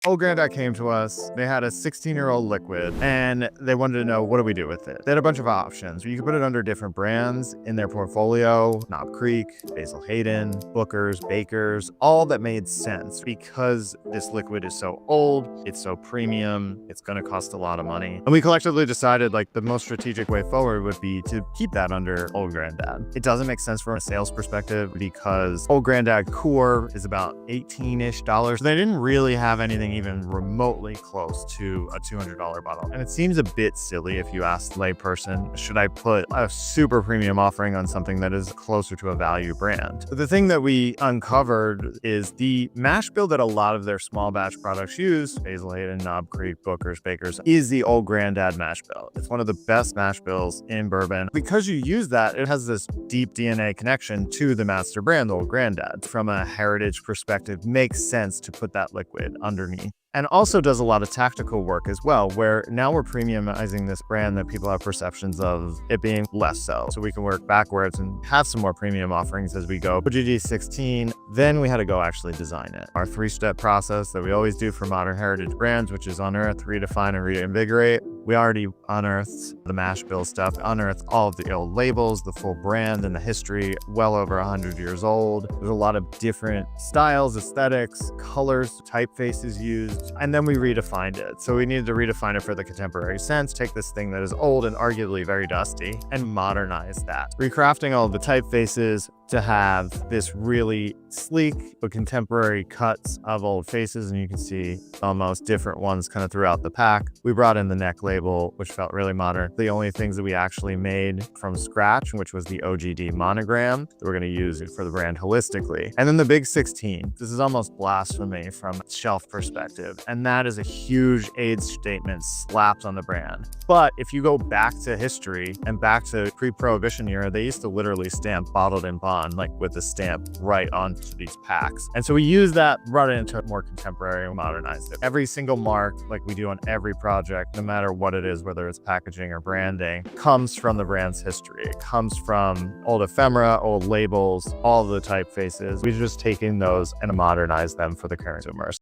Old Grandad came to us. They had a 16-year-old liquid and they wanted to know, what do we do with it? They had a bunch of options. You could put it under different brands in their portfolio, Knob Creek, Basil Hayden, Booker's, Baker's, all that made sense because this liquid is so old, it's so premium, it's going to cost a lot of money. And we collectively decided like the most strategic way forward would be to keep that under Old Grandad. It doesn't make sense from a sales perspective because Old Grandad core is about $18-ish. They didn't really have anything even remotely close to a $200 bottle. And it seems a bit silly if you ask the layperson, should I put a super premium offering on something that is closer to a value brand? But the thing that we uncovered is the mash bill that a lot of their small batch products use, Basil Hayden, Knob Creek, Booker's, Baker's, is the Old Grandad mash bill. It's one of the best mash bills in bourbon. Because you use that, it has this deep DNA connection to the master brand, Old Grandad. From a heritage perspective, makes sense to put that liquid underneath. And also does a lot of tactical work as well, where now we're premiumizing this brand that people have perceptions of it being less so. So we can work backwards and have some more premium offerings as we go. OGG 16, then we had to go actually design it. Our 3-step process that we always do for modern heritage brands, which is unearth, redefine, and reinvigorate. We already unearthed the mash bill stuff, unearthed all of the old labels, the full brand and the history, well over 100 years old. There's a lot of different styles, aesthetics, colors, typefaces used, and then we redefined it. So we needed to redefine it for the contemporary sense, take this thing that is old and arguably very dusty and modernize that. Recrafting all of the typefaces to have this really sleek but contemporary cuts of old faces, and you can see almost different ones kind of throughout the pack. We brought in the neck label, which felt really modern. The only things that we actually made from scratch, which was the OGD monogram, that we're going to use it for the brand holistically. And then the big 16. This is almost blasphemy from a shelf perspective, and that is a huge age statement slapped on the brand. But if you go back to history and back to pre-prohibition era, they used to literally stamp bottled in bond, like with the stamp right onto these packs. And so we used that, brought it into more contemporary and modernized it. Every single mark, like we do on every project, no matter what it is, whether it's packaging or branding, comes from the brand's history. It comes from old ephemera, old labels, all the typefaces. We've just taken those and modernized them for the current consumers.